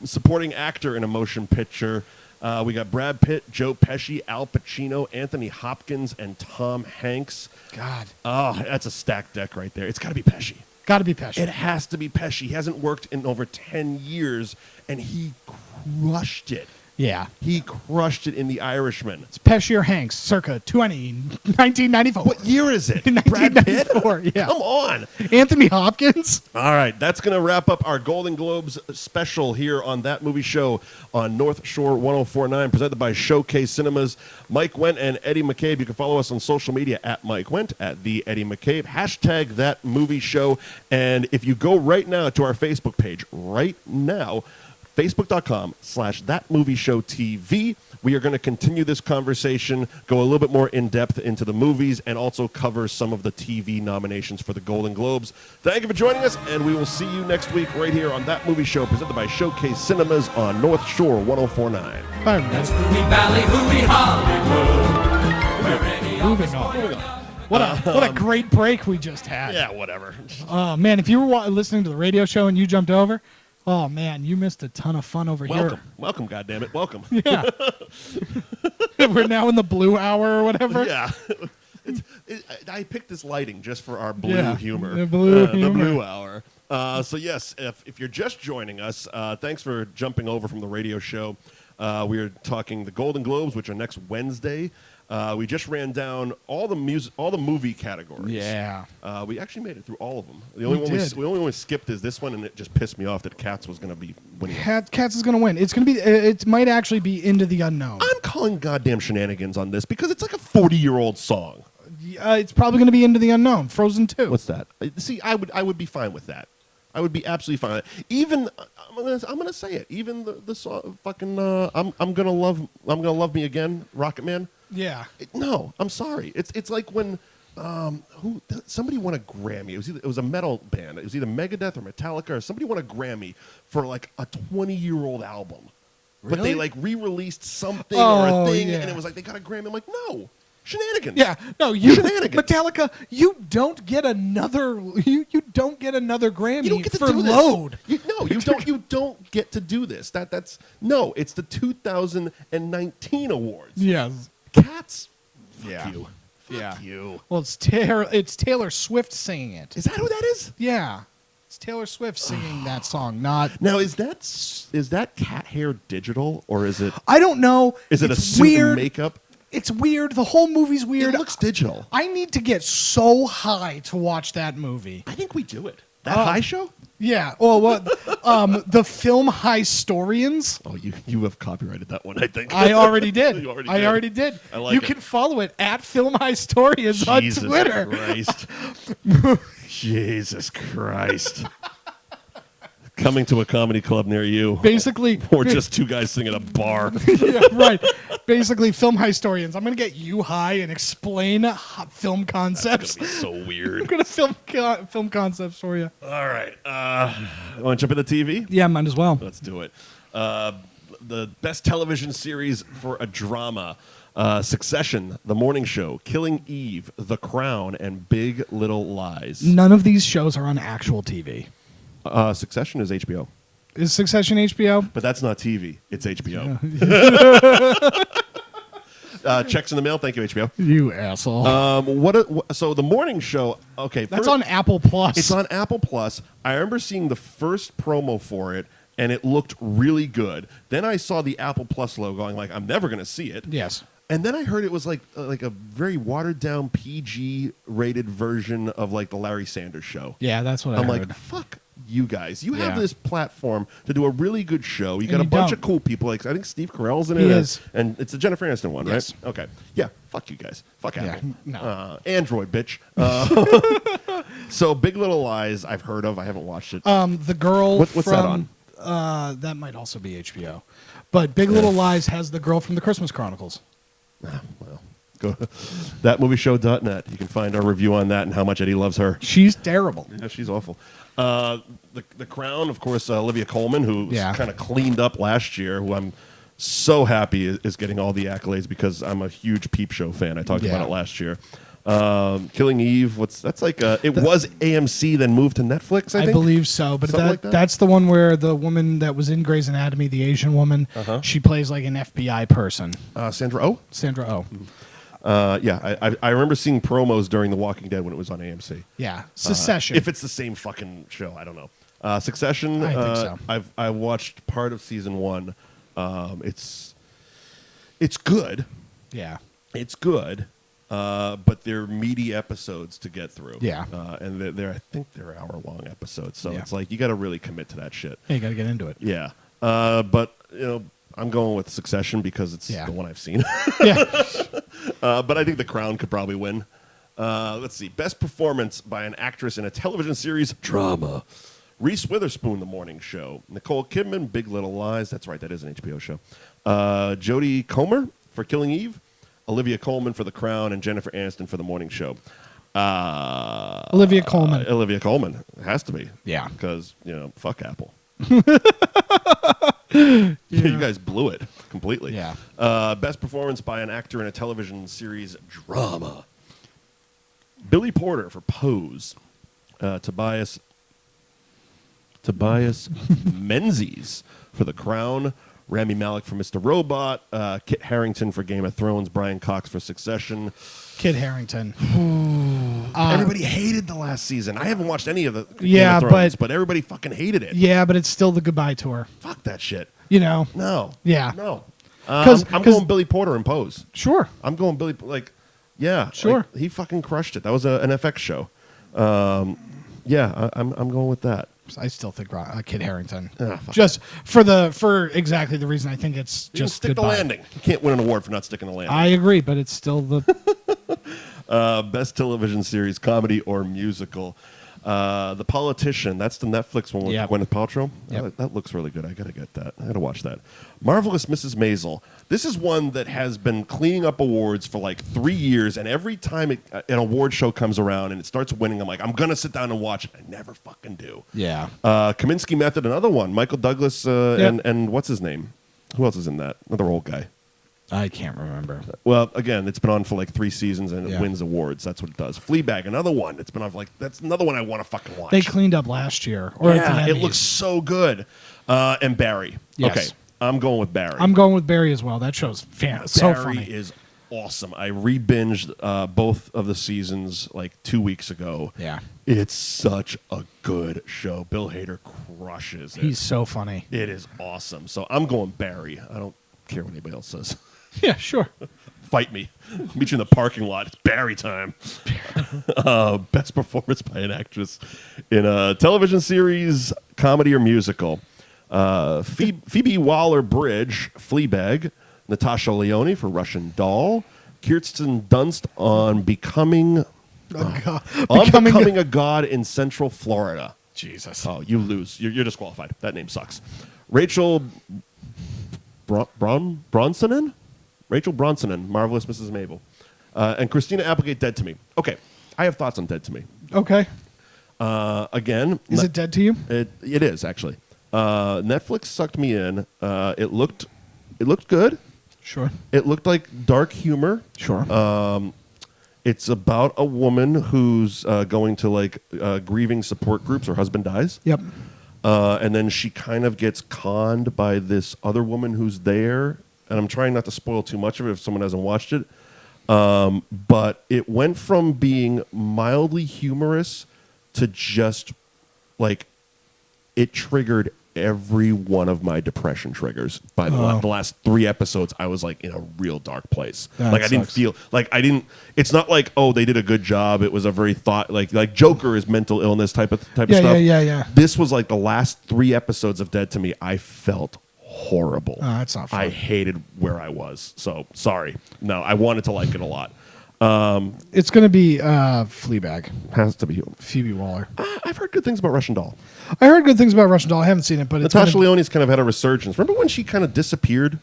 Supporting actor in a motion picture. We got Brad Pitt, Joe Pesci, Al Pacino, Anthony Hopkins, and Tom Hanks. God. Oh, that's a stacked deck right there. It's got to be Pesci. Got to be Pesci. It has to be Pesci. He hasn't worked in over 10 years, and he crushed it. Yeah. He crushed it in The Irishman. It's Pesci or Hanks, circa 1994. What year is it? 1994, yeah. Come on. Anthony Hopkins. All right, that's going to wrap up our Golden Globes special here on That Movie Show on North Shore 104.9, presented by Showcase Cinemas. Mike Wendt and Eddie McCabe. You can follow us on social media at Mike Wendt, at the Eddie McCabe, hashtag That Movie Show. And if you go right now to our Facebook page, right now, Facebook.com/thatmovieshowtv. we are going to continue this conversation, go a little bit more in depth into the movies, and also cover some of the TV nominations for the Golden Globes. Thank you for joining us, and we will see you next week right here on That Movie Show, presented by Showcase Cinemas on North Shore 1049. Bye. That's Hooey Valley, Hooey Hollywood. Where any Moving on. What a great break we just had. Yeah, whatever. Oh, man, if you were listening to the radio show and you jumped over, oh, man, you missed a ton of fun over here. Welcome, goddammit. Welcome. Yeah. We're now in the blue hour or whatever. Yeah. I picked this lighting just for our blue humor. The blue humor. The blue hour. So, yes, if you're just joining us, thanks for jumping over from the radio show. We are talking the Golden Globes, which are next Wednesday. We just ran down all the movie categories. Yeah. We actually made it through all of them. The only one we skipped is this one, and it just pissed me off that Cats was going to be winning. Cats is going to win. It's going to be. It might actually be Into the Unknown. I'm calling goddamn shenanigans on this because it's like a 40-year-old song. It's probably going to be Into the Unknown. Frozen 2. What's that? See, I would be fine with that. I would be absolutely fine with that. Even I'm gonna say it. Even the song, fucking I'm gonna love me again, Rocket Man. Yeah. No, I'm sorry. It's like when somebody won a Grammy. It was a metal band. It was either Megadeth or Metallica, or somebody won a Grammy for like a 20-year-old album. Really? But they like re-released something or a thing, yeah. and it was like they got a Grammy. I'm like, no. Shenanigans. Yeah, no, you Shenanigans. Metallica, you don't get another you don't get another Grammy You don't get to for do this. Load. You don't get to do this. That's no. It's the 2019 awards. Yes. Cats. Yeah. Fuck you. Yeah. Fuck you. Well, it's Taylor Swift singing it. Is that who that is? Yeah. It's Taylor Swift singing that song, not Now is that cat hair digital or is it? I don't know. Is it It's a suit weird. and makeup? It's weird. The whole movie's weird. It looks digital. I need to get so high to watch that movie. I think we do it. That high show? Yeah. Well, what? The film Historians. Oh, you have copyrighted that one. I think I already did. You already I did. already did. I like you it. can follow it at Film Historians on Jesus Twitter. Christ. Jesus Christ. Coming to a comedy club near you. Basically, Or just two guys singing at a bar. yeah, right. Basically, Film Historians. I'm going to get you high and explain film concepts. It's gonna be so I'm weird. going to film concepts for you. All right. Want to jump into TV? Yeah, might as well. Let's do it. The best television series for a drama. Succession, The Morning Show, Killing Eve, The Crown, and Big Little Lies. None of these shows are on actual TV. Succession is HBO. Is Succession HBO? But that's not TV. It's HBO. Checks in the mail. Thank you, HBO. You asshole. So The Morning Show, okay. That's on Apple Plus. It's on Apple Plus. I remember seeing the first promo for it, and it looked really good. Then I saw the Apple Plus logo, going like, I'm never going to see it. Yes. And then I heard it was like a very watered down PG rated version of like the Larry Sanders Show. Yeah, that's what I'm I heard. like, fuck you guys. You have Yeah. this platform to do a really good show. You got And a you bunch don't. of cool people. Like I think Steve Carell's in it. He is. And it's the Jennifer Aniston one, Yes. right? Okay. Yeah. Fuck you guys. Fuck Yeah, Apple. no. Android, bitch. So Big Little Lies, I've heard of. I haven't watched it. The girl What's from that on? That might also be HBO. But Big Little Lies has the girl from the Christmas Chronicles. Well, go thatmovieshow.net. You can find our review on that and how much Eddie loves her. She's terrible. Yeah, she's awful. The Crown, of course, Olivia Colman, who Yeah. kind of cleaned up last year, who I'm so happy is getting all the accolades because I'm a huge Peep Show fan. I talked about Yeah. it last year. Killing Eve, that's like it was AMC, then moved to Netflix, I I think. believe so, but Something like that? that's the one where the woman that was in Grey's Anatomy, the Asian woman, she plays like an FBI person. Sandra Oh? Sandra Oh. Yeah, I remember seeing promos during The Walking Dead when it was on AMC. Yeah. Succession. If it's the same fucking show, I don't know. Succession, I think so. I watched part of season 1. It's good. yeah. It's good, but they're meaty episodes to get through. Yeah. And I think they're hour-long episodes, so Yeah. it's like you got to really commit to that shit. Hey, you got to get into it. Yeah. But I'm going with Succession because it's Yeah. the one I've seen. Yeah. But I think The Crown could probably win. Let's see. Best performance by an actress in a television series drama. Reese Witherspoon, The Morning Show. Nicole Kidman, Big Little Lies. That's right, that is an HBO show. Jodie Comer for Killing Eve. Olivia Colman for The Crown, and Jennifer Aniston for The Morning Show. Olivia Colman. Olivia Colman. It has to be. Yeah. Because, fuck Apple. You guys blew it completely. Yeah. Best performance by an actor in a television series drama. Billy Porter for Pose. Tobias Menzies for The Crown. Rami Malek for Mr. Robot. Kit Harington for Game of Thrones. Brian Cox for Succession. Kit Harington. Everybody hated the last season. I haven't watched any of the Yeah, Game of Thrones, but everybody fucking hated it. Yeah, but it's still the goodbye tour. Fuck that shit. No. Yeah. No. 'Cause- I'm going Billy Porter in Pose. Sure. I'm going Billy, yeah. Sure. He fucking crushed it. That was an FX show. I'm going with that. I still think Kit Harington. Fuck. Just for exactly the reason I think it's You can just stick goodbye. the landing. You can't win an award for not sticking the landing. I agree, but it's still the Best television series, comedy or musical. The Politician. That's the Netflix one with Yep. Gwyneth Paltrow. Yep. That looks really good. I got to get that. I got to watch that. Marvelous Mrs. Maisel. This is one that has been cleaning up awards for like 3 years, and every time an award show comes around and it starts winning, I'm like, I'm going to sit down and watch it. I never fucking do. yeah. Kaminsky Method, another one. Michael Douglas Yep. and what's his name? Who else is in that? Another old guy. I can't remember. Well, again, it's been on for like 3 seasons and it Yeah. wins awards. That's what it does. Fleabag, another one. It's been on for that's another one I want to fucking watch. They cleaned up last year. Or at the yeah, it Emmys. looks so good. And Barry. Yes. Okay, I'm going with Barry. I'm going with Barry as well. That show's so Barry funny. is awesome. I re-binged both of the seasons like 2 weeks ago. Yeah. It's such a good show. Bill Hader crushes it. He's so funny. It is awesome. So I'm going Barry. I don't care what anybody else says. Yeah, sure. Fight me. Meet you in the parking lot. It's Barry time. Best performance by an actress in a television series, comedy, or musical. Phoebe Waller-Bridge, Fleabag. Natasha Lyonne for Russian Doll. Kirsten Dunst on Becoming a God in Central Florida. Jesus. Oh, you lose. You're disqualified. That name sucks. Rachel Bronsonen? Rachel Bronsonen, Marvelous Mrs. Maisel. And Christina Applegate, Dead to Me. Okay, I have thoughts on Dead to Me. Okay. Again, Is it dead to you? it is actually. Netflix sucked me in. It looked good. Sure. It looked like dark humor. Sure. It's about a woman who's going to grieving support groups. Her husband dies. Yep. And then she kind of gets conned by this other woman who's there. And I'm trying not to spoil too much of it if someone hasn't watched it. But it went from being mildly humorous to just like it triggered every one of my depression triggers. By the last 3 episodes, I was like in a real dark place. That I didn't sucks. feel like it's not like, oh, they did a good job. It was a very like Joker is mental illness type of stuff. Yeah. This was like the last 3 episodes of Dead to Me. I felt horrible. Oh, that's not fun. I hated where I was. So sorry. No, I wanted to like it a lot. It's going to be Fleabag. Has to be. Phoebe Waller. I've heard good things about Russian Doll. I heard good things about Russian Doll. I haven't seen it, but it's Natasha Lyonne's kind of had a resurgence. Remember when she kind of disappeared?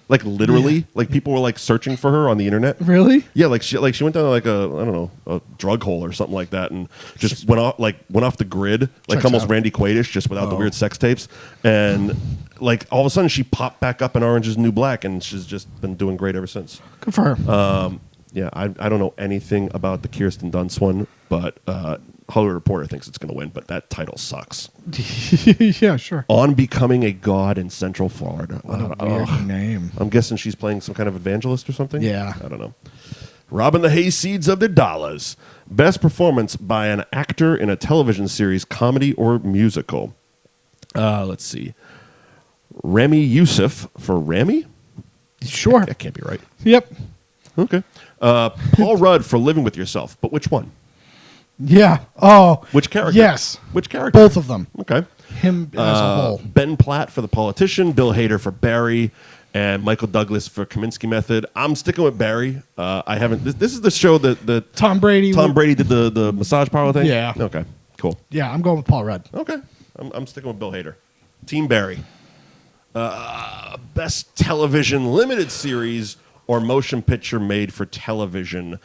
Like literally, Yeah. like people were like searching for her on the internet. Really? Yeah, like she went down to like a drug hole or something like that, and just went off the grid, like Checks almost out. Randy Quaid-ish, just without the Oh. weird sex tapes, and like all of a sudden she popped back up in Orange Is the New Black, and she's just been doing great ever since. Good for her. Yeah, I don't know anything about the Kirsten Dunst one, but Hollywood Reporter thinks it's going to win, but that title sucks. Yeah, sure. On Becoming a God in Central Florida. What a weird name. I'm guessing she's playing some kind of evangelist or something? Yeah. I don't know. Robbing the hayseeds of their dollars. Best performance by an actor in a television series, comedy, or musical. Let's see. Remy Youssef for Rami? Sure. That can't be right. Yep. Okay. Paul Rudd for Living with Yourself. But which one? Yeah. Oh. Which character? Yes. Which character? Both of them. Okay. Him as a whole. Ben Platt for The Politician, Bill Hader for Barry, and Michael Douglas for Kaminsky Method. I'm sticking with Barry. I haven't. This is the show that Tom Brady. Tom Brady did the massage parlor thing. Yeah. Okay. Cool. Yeah, I'm going with Paul Rudd. Okay. I'm sticking with Bill Hader. Team Barry. Best television limited series or motion picture made for television.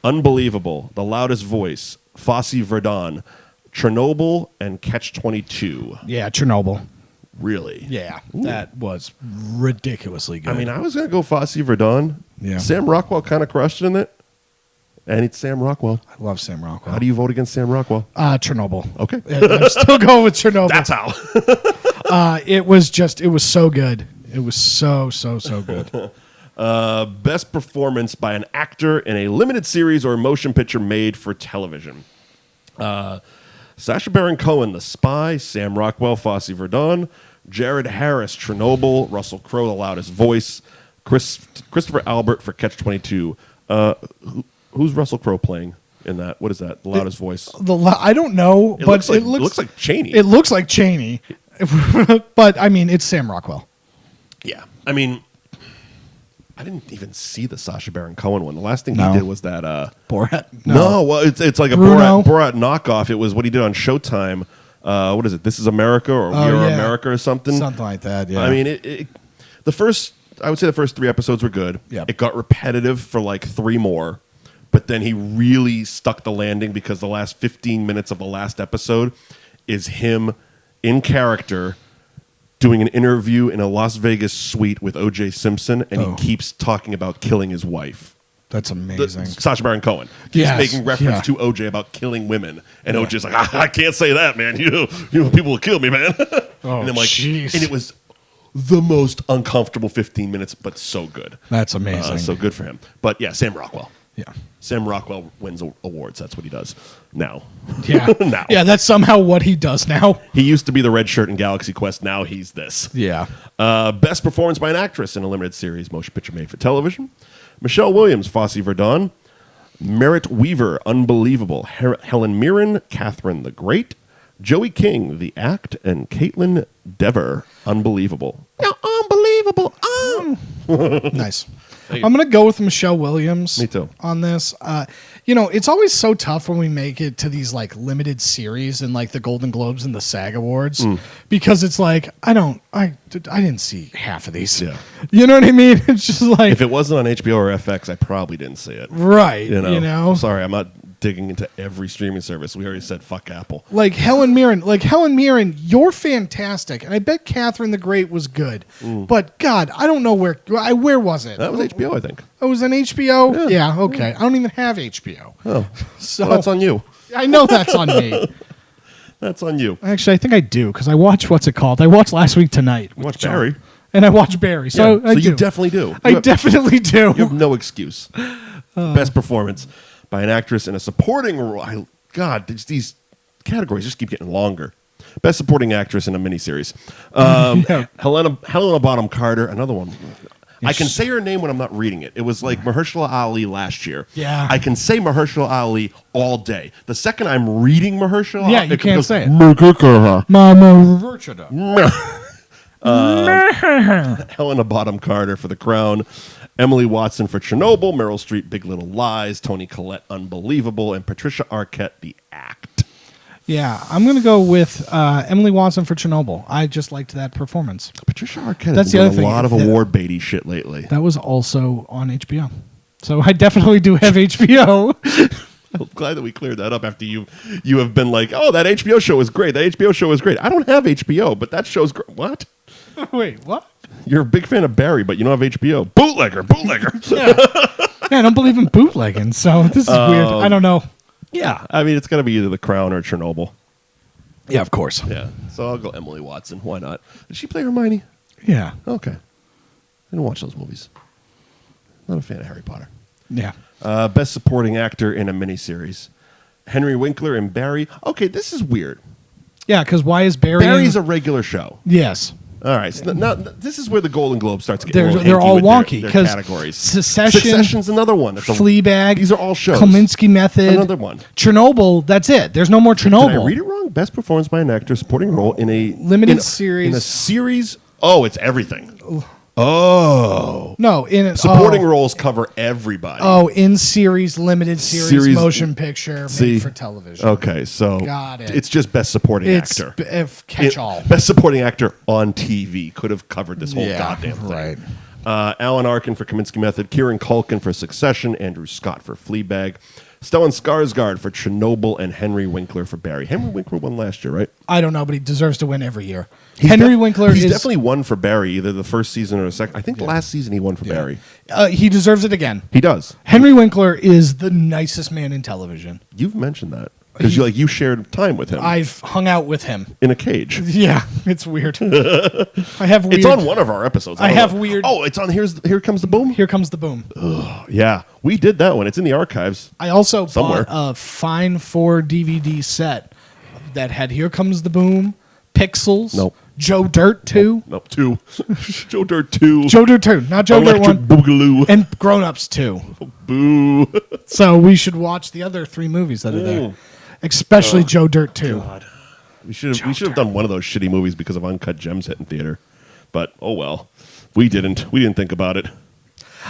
Unbelievable. The Loudest Voice. Fosse Verdon. Chernobyl and Catch-22. Yeah, Chernobyl. Really? Yeah, that was ridiculously good. I mean, I was going to go Fosse Verdon. Yeah. Sam Rockwell kind of crushed in it. And it's Sam Rockwell. I love Sam Rockwell. How do you vote against Sam Rockwell? Chernobyl. Okay. I'm still going with Chernobyl. That's how. It was so good. It was so good. Best performance by an actor in a limited series or motion picture made for television. Sacha Baron Cohen, The Spy. Sam Rockwell, Fosse Verdon. Jared Harris, Chernobyl. Russell Crowe, The Loudest Voice. Christopher Albert for Catch-22. Who's Russell Crowe playing in that? What is that? The Loudest Voice. I don't know, but it looks like Cheney. It looks like Cheney, but I mean, it's Sam Rockwell. Yeah, I mean, I didn't even see the Sacha Baron Cohen one. The last thing No. he did was that. Borat. No, well, it's like a Bruno. Borat knockoff. It was what he did on Showtime. What is it? This Is America or We Are yeah. America or something. Something like that. Yeah. I mean, the first 3 episodes were good. Yep. It got repetitive for like 3 more. But then he really stuck the landing because the last 15 minutes of the last episode is him in character doing an interview in a Las Vegas suite with O.J. Simpson, and he keeps talking about killing his wife. That's amazing. Sacha Baron Cohen. He's Yes, making reference yeah. to O.J. about killing women, and O.J.'s like, I can't say that, man. You people will kill me, man. Oh, and I'm like, jeez. and it was the most uncomfortable 15 minutes, but so good. That's amazing. So good for him. But yeah, Sam Rockwell. Yeah. Sam Rockwell wins awards. That's what he does now. Yeah. Now. Yeah, that's somehow what he does now. He used to be the red shirt in Galaxy Quest. Now he's this. Yeah. Best performance by an actress in a limited series, motion picture made for television. Michelle Williams, Fosse Verdon. Merritt Weaver, Unbelievable. Helen Mirren, Catherine the Great. Joey King, The Act. And Caitlin Dever, Unbelievable. Unbelievable. Nice. I'm going to go with Michelle Williams. Me too. On this. It's always so tough when we make it to these like limited series and like the Golden Globes and the SAG Awards because it's like I didn't see half of these. Yeah. You know what I mean? It's just like If it wasn't on HBO or FX, I probably didn't see it. right. You know? Sorry, I'm not digging into every streaming service. We already said fuck Apple. Like Helen Mirren, you're fantastic, and I bet Catherine the Great was good. But God, I don't know where was it? That was HBO, I think. Oh, it was on HBO. Yeah. Okay. I don't even have HBO. Oh, So well, that's on you. I know that's on me. That's on you. Actually, I think I do because I watched what's it called? I watched Last Week Tonight. with Watch John. Barry. And I watched Barry. So Yeah, I so do. you definitely do. I definitely do. You have no excuse. Best performance by an actress in a supporting role. God, these categories just keep getting longer. Best supporting actress in a miniseries. Yeah. Helena Bonham Carter, another one. I can say her name when I'm not reading it. It was like Mahershala Ali last year. Yeah. I can say Mahershala Ali all day. The second I'm reading Mahershala Yeah, Ali, you can't say it. it. Mama Virtuda. Helena Bonham Carter for The Crown. Emily Watson for Chernobyl. Meryl Streep, Big Little Lies. Toni Collette, Unbelievable. And Patricia Arquette, The Act. Yeah, I'm going to go with Emily Watson for Chernobyl. I just liked that performance. Patricia Arquette That's has the done other a thing. lot of award baity shit lately. That was also on HBO. So I definitely do have HBO. I'm glad that we cleared that up after you have been like, oh, that HBO show is great. That HBO show is great. I don't have HBO, but that show's great. What? Wait, what? You're a big fan of Barry, but you don't have HBO. Bootlegger. Yeah. Yeah, I don't believe in bootlegging, so this is weird. I don't know. Yeah. I mean, it's going to be either The Crown or Chernobyl. Yeah, of course. Yeah. So I'll go Emily Watson. Why not? Did she play Hermione? Yeah. Okay. I didn't watch those movies. Not a fan of Harry Potter. Yeah. Best supporting actor in a miniseries. Henry Winkler and Barry. Okay, this is weird. Yeah, because why is Barry... Barry's a regular show. Yes. All right. So now, this is where the Golden Globe starts to get a little They're hinky all with wonky. their 'Cause categories. Succession's another one. That's Fleabag. These are all shows. Kominsky Method. Another one. Chernobyl, that's it. There's no more Chernobyl. Did I read it wrong? Best performance by an actor supporting role in a Limited series. In a series. Oh, it's everything. Oh. No, in Supporting roles cover everybody. Oh, in series, limited series, motion picture, See, made for television. Okay, so Got it. It's just best supporting actor. Catch all. Best supporting actor on TV could have covered this whole goddamn thing. Right. Alan Arkin for Kaminsky Method, Kieran Culkin for Succession, Andrew Scott for Fleabag, Stellan Skarsgård for Chernobyl, and Henry Winkler for Barry. Henry Winkler won last year, right? I don't know, but he deserves to win every year. He's Winkler he's is definitely won for Barry, either the first season or the second. I think last season he won for Barry. He deserves it again. He does. Henry Winkler is the nicest man in television. You've mentioned that because you shared time with him. I've hung out with him in a cage. Yeah, it's weird. I have weird. It's on one of our episodes. I have weird. Oh, it's on Here Comes the Boom. Here Comes the Boom. Yeah, we did that one. It's in the archives. I also somewhere. bought a Fine 4 DVD set that had Here Comes the Boom, Pixels, Nope. Joe Dirt 2. Nope, 2. Joe Dirt 2. Joe Dirt 2, not Joe Dirt 1. Boogaloo. And Grown Ups 2. Boo. So we should watch the other 3 movies that are there. Especially Joe Dirt 2. God. We should have done one of those shitty movies because of Uncut Gems hitting theater. But oh well. We didn't. We didn't think about it.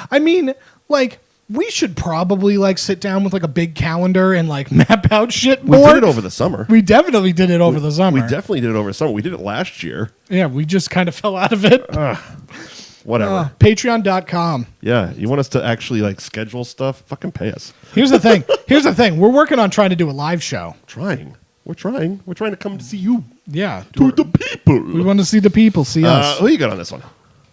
I mean, like, we should probably like sit down with like a big calendar and like map out shit more. We did it over the summer. We definitely did it over the summer. We definitely did it over the summer. We did it last year. Yeah, we just kind of fell out of it. Whatever. Patreon.com. Yeah, you want us to actually like schedule stuff? Fucking pay us. Here's the thing. We're working on trying to do a live show. We're trying to come to see you. Yeah. To the people. We want to see the people see us. Who you got on this one?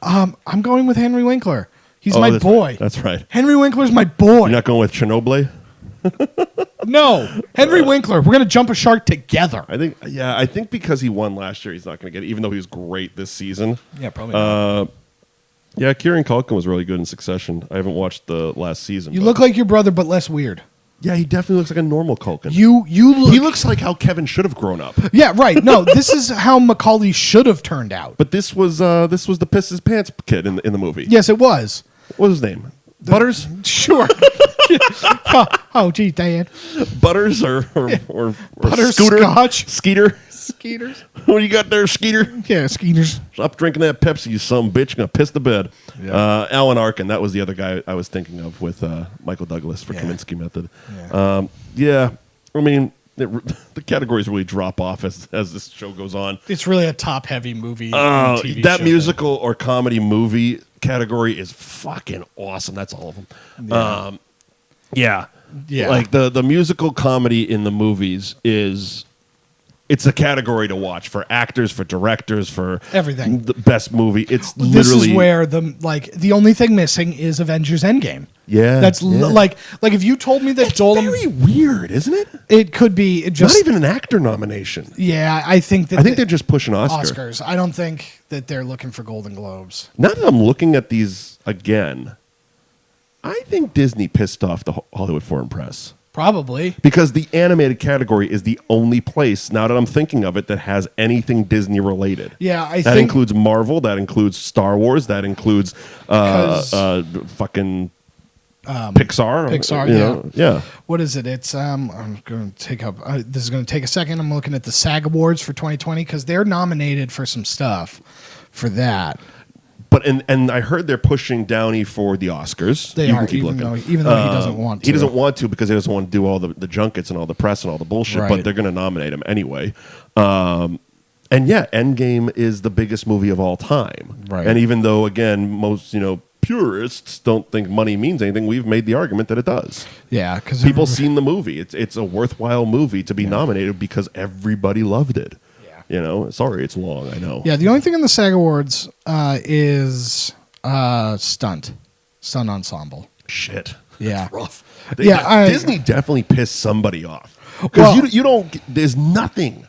I'm going with Henry Winkler. He's my boy. That's right. Henry Winkler's my boy. You're not going with Chernobyl? No. Henry Winkler. We're going to jump a shark together. I think because he won last year, he's not going to get it, even though he was great this season. Yeah, probably not. Yeah, Kieran Culkin was really good in Succession. I haven't watched the last season. You look like your brother, but less weird. Yeah, he definitely looks like a normal Culkin. He looks like how Kevin should have grown up. Yeah, right. No, this is how Macaulay should have turned out. But this was the piss his pants kid in the movie. Yes, it was. What was his name? Butters? Sure. Oh, gee, Dad. Butters or Butterscotch? Skeeter? Skeeters? What do you got there, Skeeter? Yeah, Skeeters. Stop drinking that Pepsi, you son of a bitch. Gonna piss the bed. Yeah. Alan Arkin, that was the other guy I was thinking of with Michael Douglas for Kaminsky Method. Yeah. I mean, the categories really drop off as this show goes on. It's really a top-heavy movie. TV that show musical or comedy movie category is fucking awesome. That's all of them. Yeah. Yeah. Like the musical comedy in the movies it's a category to watch for actors, for directors, for everything. The best movie. It's this literally is where the only thing missing is Avengers Endgame. Yeah, that's like if you told me that It's very weird, isn't it? It could be just not even an actor nomination. Yeah, I think they're just pushing Oscars. I don't think that they're looking for Golden Globes. Now that I'm looking at these again, I think Disney pissed off the Hollywood Foreign Press. Probably. Because the animated category is the only place, now that I'm thinking of it, that has anything Disney related. Yeah, I think... That includes Marvel, that includes Star Wars, that includes fucking Pixar. Pixar, you know? Yeah. What is it? It's, I'm going to take up... this is going to take a second. I'm looking at the SAG Awards for 2020 because they're nominated for some stuff for that. But and I heard they're pushing Downey for the Oscars. They are, even though he doesn't want to. He doesn't want to because he doesn't want to do all the junkets and all the press and all the bullshit. Right. But they're going to nominate him anyway. And yeah, Endgame is the biggest movie of all time. Right. And even though, again, most purists don't think money means anything, we've made the argument that it does. Yeah, because people seen the movie. It's a worthwhile movie to be nominated because everybody loved it. Sorry, it's long, I know. Yeah, the only thing in the SAG Awards is stunt ensemble. Shit. Yeah. That's rough. Disney definitely pissed somebody off. Because you don't, there's nothing.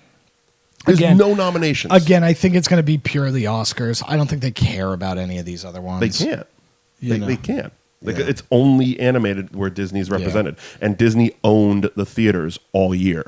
There's no nominations. Again, I think it's going to be purely Oscars. I don't think they care about any of these other ones. They can't. They can't. It's only animated where Disney's represented. And Disney owned the theaters all year.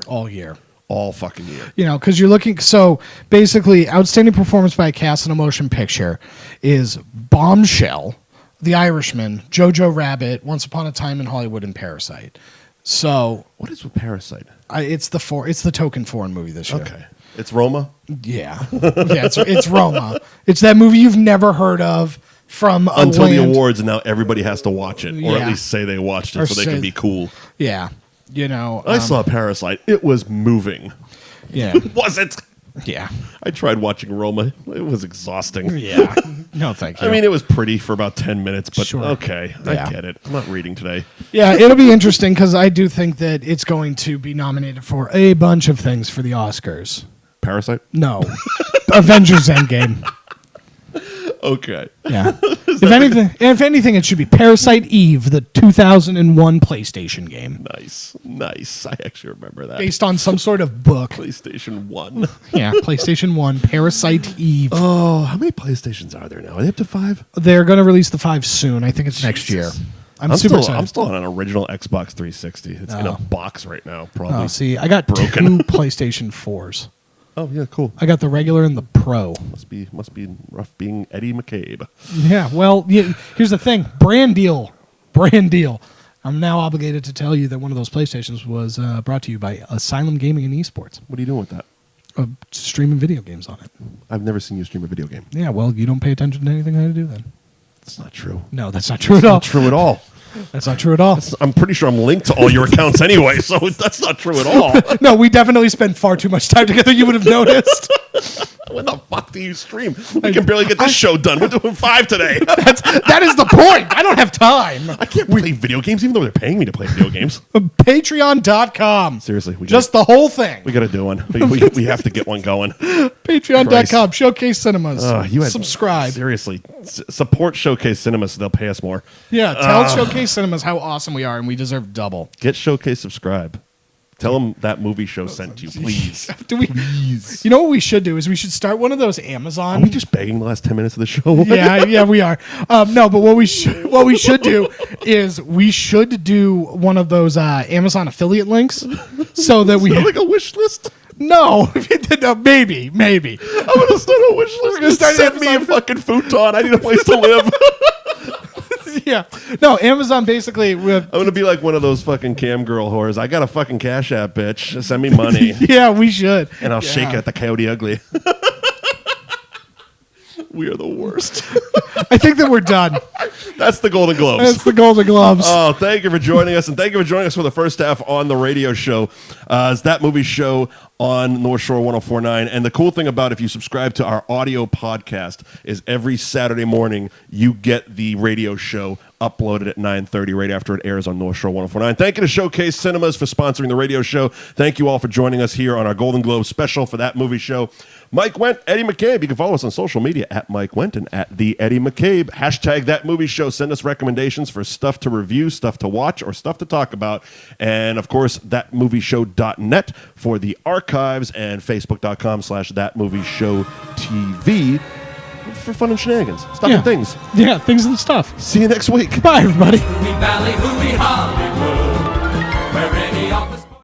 All fucking year. Because you're looking... So, basically, outstanding performance by a cast in a motion picture is Bombshell, The Irishman, Jojo Rabbit, Once Upon a Time in Hollywood, and Parasite. So... What is with Parasite? It's the token foreign movie this year. Okay. It's Roma? Yeah. Yeah, it's Roma. It's that movie you've never heard of. from a until the land- awards, and now everybody has to watch it, or Yeah. at least say they watched it, Or so they say- can be cool. Yeah, you know. I saw Parasite. It was moving. Yeah, Was it? yeah, I tried watching Roma. It was exhausting. yeah. No, thank you. I mean, it was pretty for about 10 minutes, but Sure. okay, Yeah. I get it. I'm not reading today. yeah, it'll be interesting because I do think that it's going to be nominated for a bunch of things for the Oscars. Parasite? No, Avengers Endgame. Okay. Yeah. If anything, it should be Parasite Eve, the 2001 PlayStation game, Nice. Nice. I actually remember that. based on some sort of book. PlayStation 1. Yeah, PlayStation 1, Parasite Eve. Oh, how many PlayStations are there now? Are they up to 5? They're going to release the 5 soon. I think it's next year. I'm super still, excited. I'm still on an original Xbox 360. It's in a box right now, probably. Oh, see, I got broken. 2 PlayStation 4s. Oh, yeah, cool. I got the regular and the Pro. Must be rough being Eddie McCabe. Yeah, well, here's the thing. Brand deal. I'm now obligated to tell you that one of those PlayStations was brought to you by Asylum Gaming and Esports. What are you doing with that? Streaming video games on it. I've never seen you stream a video game. Yeah, well, you don't pay attention to anything I do then. That's not true. No, that's not true at all. Not true at all. That's not true at all. I'm pretty sure I'm linked to all your accounts anyway, so that's not true at all. No, we definitely spend far too much time together. You would have noticed. When the fuck do you stream? We can barely get this show done. We're doing 5 today. That is the point. I don't have time. I can't play video games, even though they're paying me to play video games. Patreon.com. Seriously, Just the whole thing. we got to do one. We have to get one going. Patreon.com. Showcase Cinemas. Subscribe. Seriously, support Showcase Cinemas. So they'll pay us more. Yeah, tell Showcase Cinemas how awesome we are, and we deserve double. Get Showcase subscribe. Tell them that movie show sent you, please. Please. You know what we should do is we should start one of those Amazon. Are we just begging the last 10 minutes of the show? yeah, we are. No, but what we should do is we should do one of those Amazon affiliate links, so that we like a wish list. no, no, maybe. I'm gonna start a wish list. gonna start Send me a Amazon. fucking futon. I need a place to live. Yeah, no, Amazon basically. I'm gonna be like one of those fucking cam girl whores. I got a fucking Cash App, bitch. Send me money, Yeah, we should. and I'll shake Yeah. it at the Coyote Ugly. We are the worst. I think that we're done. That's the Golden Globes. That's the Golden Gloves. Oh, thank you for joining us, and thank you for joining us for the first half on the radio show. It's That Movie Show on North Shore 104.9. And the cool thing about if you subscribe to our audio podcast is every Saturday morning you get the radio show uploaded at 9:30 right after it airs on North Shore 104.9. Thank you to Showcase Cinemas for sponsoring the radio show. Thank you all for joining us here on our Golden Globe special for That Movie Show. Mike Wendt, Eddie McCabe. You can follow us on social media at Mike Wendt and at the Eddie McCabe. Hashtag That Movie Show. Send us recommendations for stuff to review, stuff to watch, or stuff to talk about. And of course, thatmovieshow.net for the archives and facebook.com/thatmovieshowtv for fun and shenanigans. Stuff and things. Yeah, things and stuff. See you next week. Bye, everybody. Hooey Valley, Hooey Hollywood.